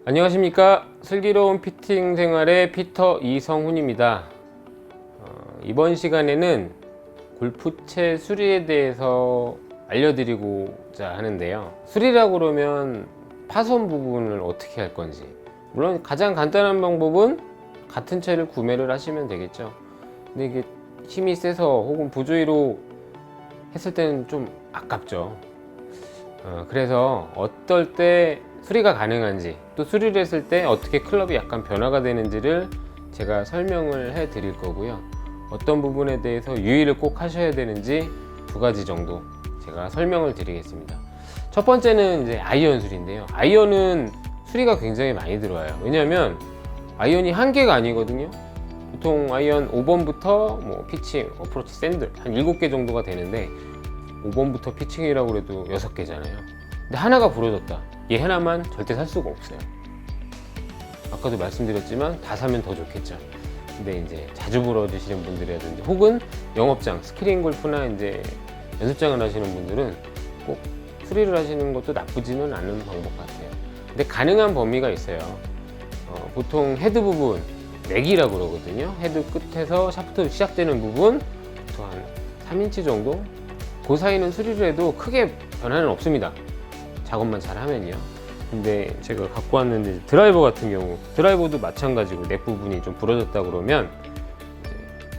안녕하십니까. 슬기로운 피팅 생활의 피터 이성훈입니다. 이번 시간에는 골프채 수리에 대해서 알려드리고자 하는데요. 수리라고 그러면 파손 부분을 어떻게 할 건지, 물론 가장 간단한 방법은 같은 채를 구매를 하시면 되겠죠. 근데 이게 힘이 세서 혹은 부주의로 했을 때는 좀 아깝죠. 그래서 어떨 때 수리가 가능한지, 또 수리를 했을 때 어떻게 클럽이 약간 변화가 되는지를 제가 설명을 해 드릴 거고요. 어떤 부분에 대해서 유의를 꼭 하셔야 되는지 두 가지 정도 제가 설명을 드리겠습니다. 첫 번째는 이제 아이언 수리인데요. 아이언은 수리가 굉장히 많이 들어와요. 왜냐하면 아이언이 한 개가 아니거든요. 보통 아이언 5번부터 뭐 피칭, 어프로치, 샌드 한 7개 정도가 되는데 5번부터 피칭이라고 해도 6개잖아요. 근데 하나가 부러졌다. 얘 하나만 절대 살 수가 없어요. 아까도 말씀드렸지만 다 사면 더 좋겠죠. 근데 이제 자주 부러지시는 분들이라든지 혹은 영업장, 스크린 골프나 이제 연습장을 하시는 분들은 꼭 수리를 하시는 것도 나쁘지는 않은 방법 같아요. 근데 가능한 범위가 있어요. 보통 헤드 부분, 맥이라고 그러거든요. 헤드 끝에서 샤프트 시작되는 부분 보통 한 3인치 정도? 그 사이는 수리를 해도 크게 변화는 없습니다. 작업만 잘 하면요. 근데 제가 갖고 왔는데 드라이버 같은 경우, 드라이버도 마찬가지고 넥 부분이 좀 부러졌다 그러면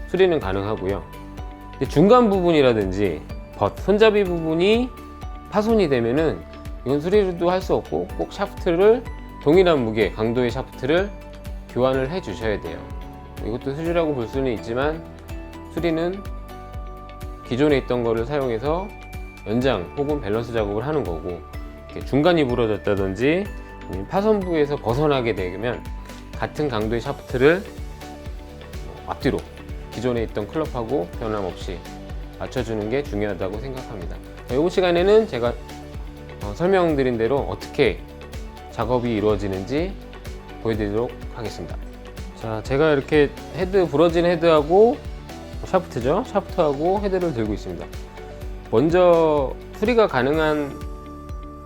수리는 가능하고요. 근데 중간 부분이라든지 벗, 손잡이 부분이 파손이 되면은 이건 수리도 할 수 없고 꼭 샤프트를 동일한 무게, 강도의 샤프트를 교환을 해 주셔야 돼요. 이것도 수리라고 볼 수는 있지만 수리는 기존에 있던 거를 사용해서 연장 혹은 밸런스 작업을 하는 거고, 중간이 부러졌다든지 파손부에서 벗어나게 되면 같은 강도의 샤프트를 앞뒤로 기존에 있던 클럽하고 변함없이 맞춰주는 게 중요하다고 생각합니다. 이번 시간에는 제가 설명드린 대로 어떻게 작업이 이루어지는지 보여드리도록 하겠습니다. 자, 제가 이렇게 헤드, 부러진 헤드하고 샤프트죠. 샤프트하고 헤드를 들고 있습니다. 먼저 수리가 가능한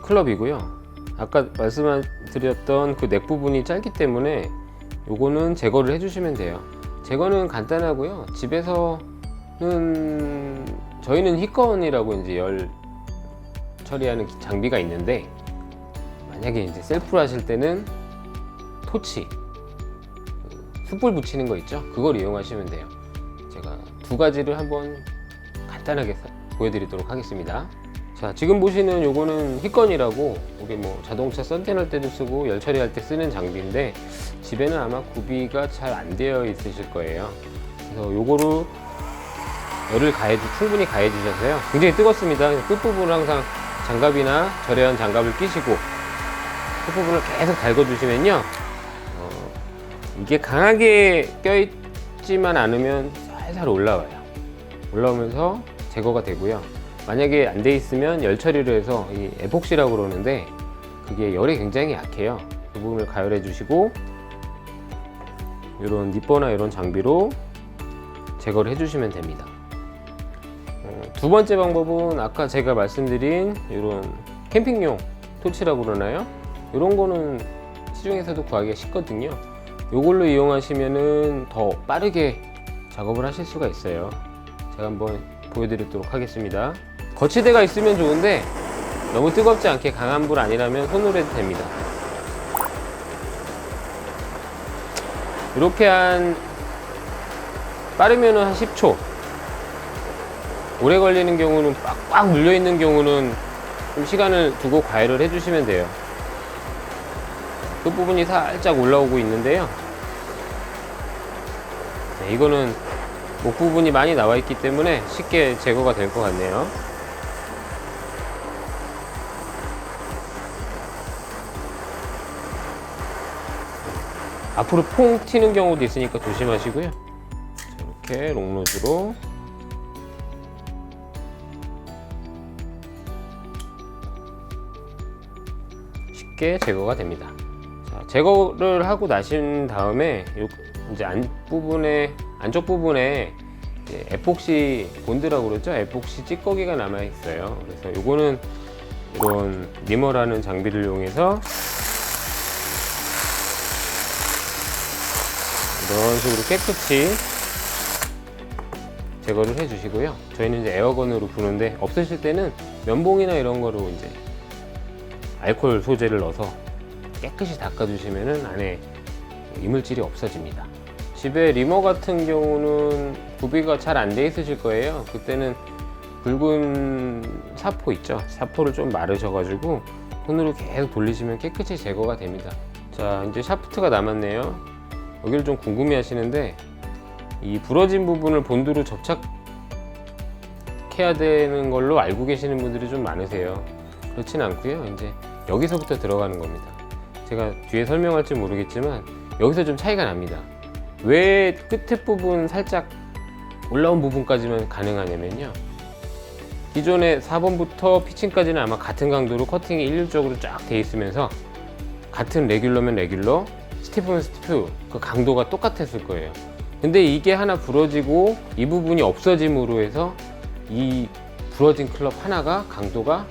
클럽이고요. 아까 말씀드렸던 그 넥 부분이 짧기 때문에 요거는 제거를 해주시면 돼요. 제거는 간단하고요. 집에서는 저희는 히건이라고 이제 열 처리하는 장비가 있는데, 만약에 이제 셀프로 하실 때는 토치, 숯불 붙이는 거 있죠? 그걸 이용하시면 돼요. 제가 두 가지를 한번 간단하게 보여드리도록 하겠습니다. 자, 지금 보시는 요거는 히건이라고 우리 뭐 자동차 썬텐할 때도 쓰고 열 처리할 때 쓰는 장비인데, 집에는 아마 구비가 잘 안 되어 있으실 거예요. 그래서 요거를 열을 충분히 가해 주셔서요. 굉장히 뜨겁습니다. 끝부분을 항상 장갑이나 저렴한 장갑을 끼시고 끝부분을 계속 달궈 주시면요, 이게 강하게 껴있지만 않으면 살살 올라와요. 올라오면서 제거가 되고요. 만약에 안 돼 있으면 열 처리를 해서 이 에폭시라고 그러는데 그게 열이 굉장히 약해요. 그 부분을 가열해 주시고 이런 니퍼나 이런 장비로 제거를 해주시면 됩니다. 두 번째 방법은 아까 제가 말씀드린 이런 캠핑용 토치라고 그러나요? 이런 거는 시중에서도 구하기가 쉽거든요. 이걸로 이용하시면은 더 빠르게 작업을 하실 수가 있어요. 제가 한번 보여드리도록 하겠습니다. 거치대가 있으면 좋은데 너무 뜨겁지 않게 강한 불 아니라면 손으로 해도 됩니다. 이렇게 빠르면은 한 10초, 오래 걸리는 경우는 꽉꽉 물려 있는 경우는 좀 시간을 두고 가열을 해주시면 돼요. 그 부분이 살짝 올라오고 있는데요. 네, 이거는 목 부분이 많이 나와 있기 때문에 쉽게 제거가 될 것 같네요. 앞으로 퐁 튀는 경우도 있으니까 조심하시고요. 이렇게 롱노즈로 쉽게 제거가 됩니다. 자, 제거를 하고 나신 다음에 이제 안쪽 부분에 에폭시 본드라고 그러죠. 에폭시 찌꺼기가 남아 있어요. 그래서 요거는 이런 리머라는 장비를 이용해서 이런 식으로 깨끗이 제거를 해주시고요. 저희는 이제 에어건으로 부는데 없으실 때는 면봉이나 이런 거로 이제 알코올 소재를 넣어서 깨끗이 닦아주시면은 안에 이물질이 없어집니다. 집에 리머 같은 경우는 구비가 잘 안 돼 있으실 거예요. 그때는 붉은 사포 있죠. 사포를 좀 마르셔가지고 손으로 계속 돌리시면 깨끗이 제거가 됩니다. 자, 이제 샤프트가 남았네요. 여기를 좀 궁금해 하시는데 이 부러진 부분을 본드로 접착해야 되는 걸로 알고 계시는 분들이 좀 많으세요. 그렇진 않고요. 이제 여기서부터 들어가는 겁니다. 제가 뒤에 설명할지 모르겠지만 여기서 좀 차이가 납니다. 왜 끝에 부분 살짝 올라온 부분까지만 가능하냐면요, 기존의 4번부터 피칭까지는 아마 같은 강도로 커팅이 일률적으로 쫙 돼 있으면서 같은 레귤러면 레귤러, 스티프면 스티프, 그 강도가 똑같았을 거예요. 근데 이게 하나 부러지고 이 부분이 없어짐으로 해서 이 부러진 클럽 하나가 강도가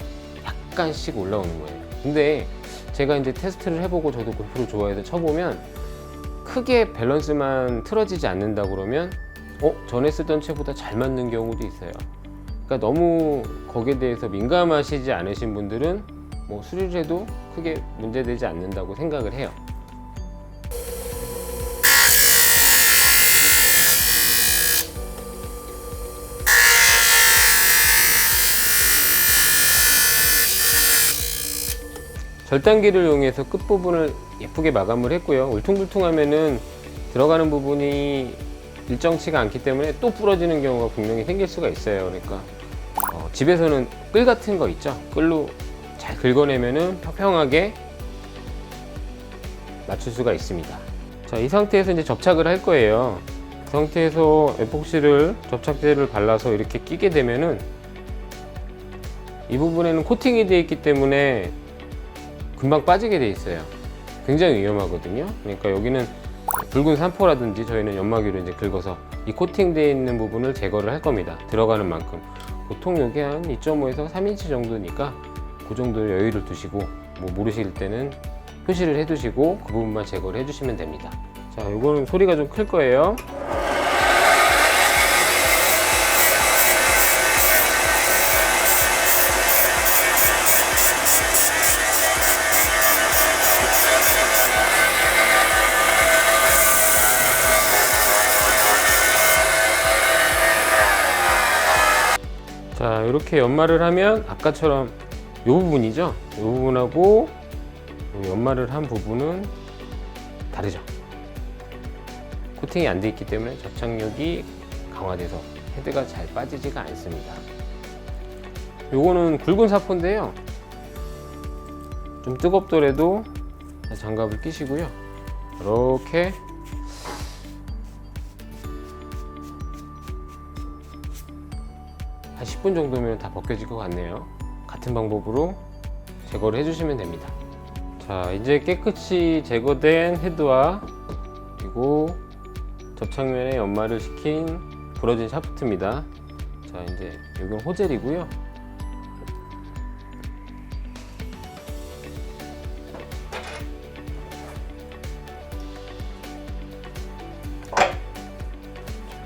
약간씩 올라오는 거예요. 근데 제가 이제 테스트를 해보고 저도 골프를 좋아해서 쳐보면 크게 밸런스만 틀어지지 않는다 그러면 전에 쓰던 채보다 잘 맞는 경우도 있어요. 그러니까 너무 거기에 대해서 민감하시지 않으신 분들은 뭐 수리를 해도 크게 문제되지 않는다고 생각을 해요. 절단기를 이용해서 끝부분을 예쁘게 마감을 했고요. 울퉁불퉁하면은 들어가는 부분이 일정치가 않기 때문에 또 부러지는 경우가 분명히 생길 수가 있어요. 그러니까 집에서는 끌 같은 거 있죠. 끌로 잘 긁어내면은 평평하게 맞출 수가 있습니다. 자, 이 상태에서 이제 접착을 할 거예요. 그 상태에서 에폭시를 접착제를 발라서 이렇게 끼게 되면은 이 부분에는 코팅이 되어 있기 때문에 금방 빠지게 돼 있어요. 굉장히 위험하거든요. 그러니까 여기는 붉은 산포라든지 저희는 연마기로 이제 긁어서 이 코팅되어 있는 부분을 제거를 할 겁니다. 들어가는 만큼. 보통 여기 한 2.5에서 3인치 정도니까 그 정도 여유를 두시고, 뭐 모르실 때는 표시를 해 두시고 그 부분만 제거를 해 주시면 됩니다. 자, 이거는 소리가 좀 클 거예요. 자, 이렇게 연마를 하면 아까처럼 이 부분이죠. 이 부분하고 연마를 한 부분은 다르죠. 코팅이 안 돼 있기 때문에 접착력이 강화돼서 헤드가 잘 빠지지가 않습니다. 요거는 굵은 사포인데요, 좀 뜨겁더라도 장갑을 끼시고요. 이렇게 한 10분 정도면 다 벗겨질 것 같네요. 같은 방법으로 제거를 해주시면 됩니다. 자, 이제 깨끗이 제거된 헤드와 그리고 접착면에 연마를 시킨 부러진 샤프트입니다. 자, 이제 이건 호젤이고요.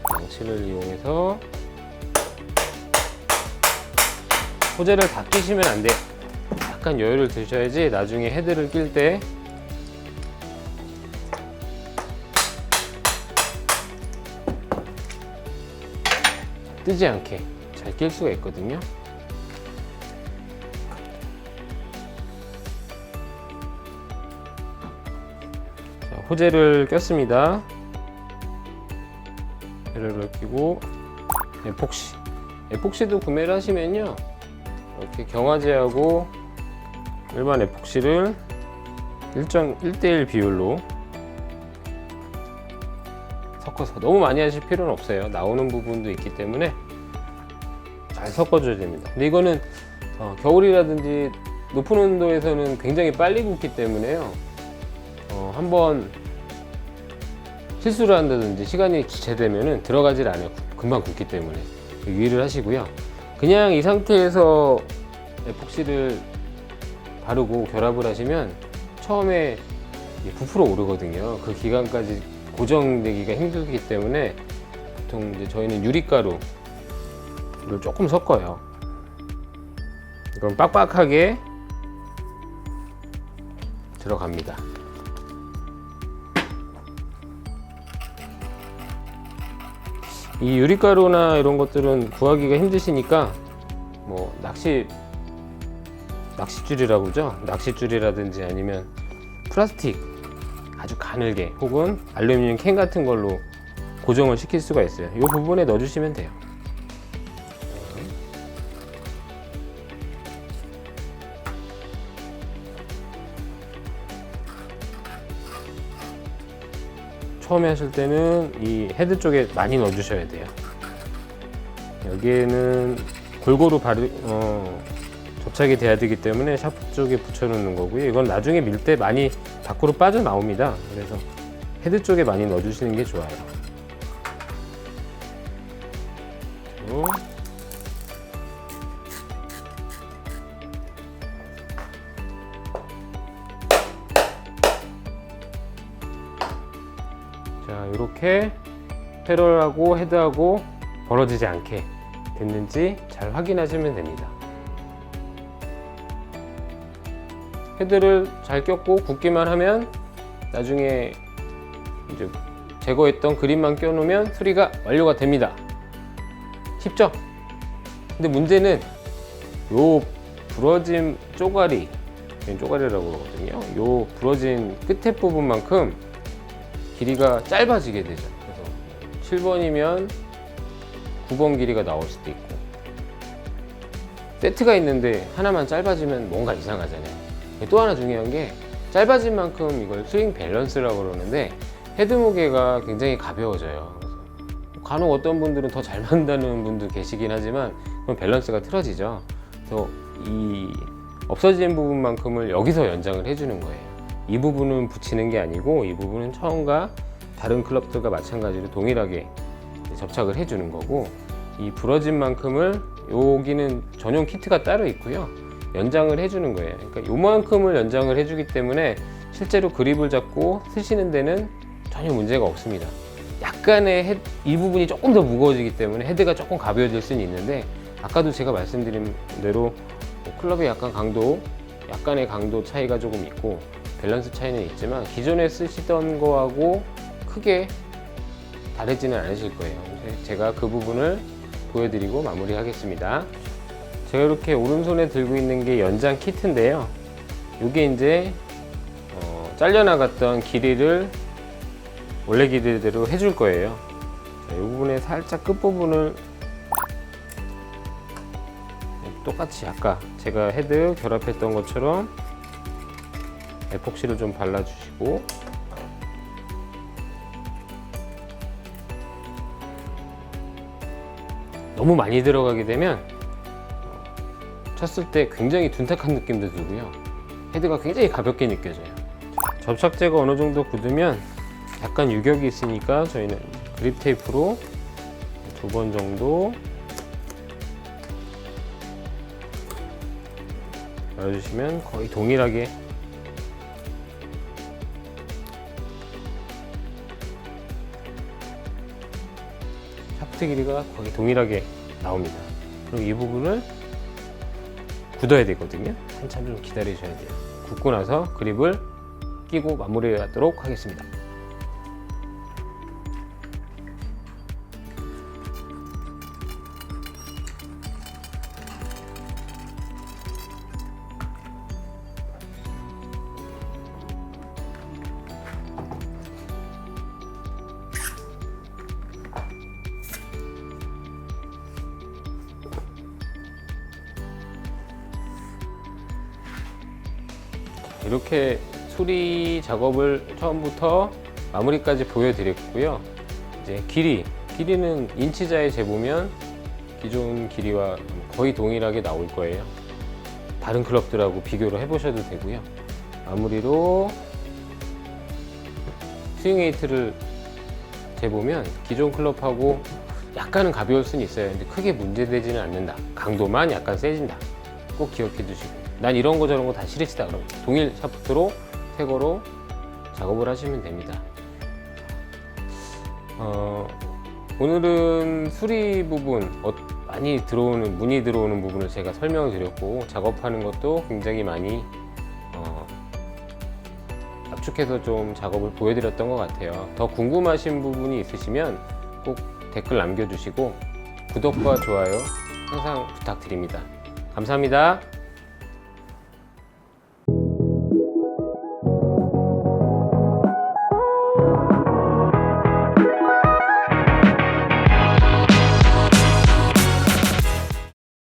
망치를 이용해서 호젤을 다 끼시면 안 돼요. 약간 여유를 두셔야지 나중에 헤드를 낄 때 뜨지 않게 잘 낄 수가 있거든요. 자, 호젤을 꼈습니다. 호젤을 끼고 에폭시도 구매를 하시면요, 이렇게 경화제하고 일반 에폭시를 1:1 비율로 섞어서, 너무 많이 하실 필요는 없어요. 나오는 부분도 있기 때문에 잘 섞어줘야 됩니다. 근데 이거는 겨울이라든지 높은 온도에서는 굉장히 빨리 굳기 때문에요, 한번 실수를 한다든지 시간이 지체되면은 들어가질 않아요. 금방 굳기 때문에 유의를 하시고요. 그냥 이 상태에서 에폭시를 바르고 결합을 하시면 처음에 부풀어 오르거든요. 그 기간까지 고정되기가 힘들기 때문에 보통 이제 저희는 유리가루를 조금 섞어요. 이건 빡빡하게 들어갑니다. 이 유리가루나 이런 것들은 구하기가 힘드시니까 뭐 낚싯줄이라고 그러죠? 낚싯줄이라든지 아니면 플라스틱 아주 가늘게 혹은 알루미늄 캔 같은 걸로 고정을 시킬 수가 있어요. 이 부분에 넣어주시면 돼요. 처음에 하실 때는 이 헤드 쪽에 많이 넣어주셔야 돼요. 여기에는 골고루 접착이 돼야 되기 때문에 샤프트 쪽에 붙여놓는 거고요. 이건 나중에 밀 때 많이 밖으로 빠져나옵니다. 그래서 헤드 쪽에 많이 넣어주시는 게 좋아요. 그리고 자, 이렇게 패럴하고 헤드하고 벌어지지 않게 됐는지 잘 확인하시면 됩니다. 헤드를 잘 꼈고 굽기만 하면 나중에 이제 제거했던 그립만 껴놓으면 수리가 완료가 됩니다. 쉽죠? 근데 문제는 요 부러진 쪼가리라고 그러거든요. 요 부러진 끝에 부분만큼 길이가 짧아지게 되죠. 그래서 7번이면 9번 길이가 나올 수도 있고, 세트가 있는데 하나만 짧아지면 뭔가 이상하잖아요. 또 하나 중요한 게 짧아진 만큼 이걸 스윙 밸런스라고 그러는데 헤드 무게가 굉장히 가벼워져요. 그래서 간혹 어떤 분들은 더 잘 맞는다는 분도 계시긴 하지만 그럼 밸런스가 틀어지죠. 그래서 이 없어진 부분만큼을 여기서 연장을 해주는 거예요. 이 부분은 붙이는 게 아니고 이 부분은 처음과 다른 클럽들과 마찬가지로 동일하게 접착을 해주는 거고, 이 부러진 만큼을 여기는 전용 키트가 따로 있고요. 연장을 해주는 거예요. 그러니까 요만큼을 연장을 해주기 때문에 실제로 그립을 잡고 쓰시는 데는 전혀 문제가 없습니다. 약간의 이 부분이 조금 더 무거워지기 때문에 헤드가 조금 가벼워질 수는 있는데, 아까도 제가 말씀드린 대로 클럽의 약간의 강도 차이가 조금 있고 밸런스 차이는 있지만 기존에 쓰시던 거하고 크게 다르지는 않으실 거예요. 제가 그 부분을 보여드리고 마무리하겠습니다. 제가 이렇게 오른손에 들고 있는 게 연장 키트인데요. 이게 이제 잘려나갔던 길이를 원래 길이대로 해줄 거예요. 자, 이 부분에 살짝 끝부분을 똑같이 아까 제가 헤드 결합했던 것처럼 에폭시를 좀 발라주시고, 너무 많이 들어가게 되면 쳤을 때 굉장히 둔탁한 느낌도 들고요. 헤드가 굉장히 가볍게 느껴져요. 접착제가 어느 정도 굳으면 약간 유격이 있으니까 저희는 그립 테이프로 2번 정도 넣어주시면 거의 동일하게 샤프트 길이가 거의 동일하게 나옵니다. 그리고 이 부분을 굳어야 되거든요. 한참 좀 기다리셔야 돼요. 굳고 나서 그립을 끼고 마무리하도록 하겠습니다. 이렇게 수리 작업을 처음부터 마무리까지 보여드렸고요. 이제 길이는 인치자에 재보면 기존 길이와 거의 동일하게 나올 거예요. 다른 클럽들하고 비교를 해보셔도 되고요. 마무리로 스윙 웨이트를 재보면 기존 클럽하고 약간은 가벼울 수는 있어요. 근데 크게 문제되지는 않는다. 강도만 약간 세진다. 꼭 기억해 두시고, 난 이런 거 저런 거 다 싫으시다 그러면 동일 샤프트로 새거로 작업을 하시면 됩니다. 오늘은 수리 부분 많이 들어오는 문의 들어오는 부분을 제가 설명을 드렸고, 작업하는 것도 굉장히 많이 압축해서 좀 작업을 보여드렸던 것 같아요. 더 궁금하신 부분이 있으시면 꼭 댓글 남겨주시고 구독과 좋아요 항상 부탁드립니다. 감사합니다.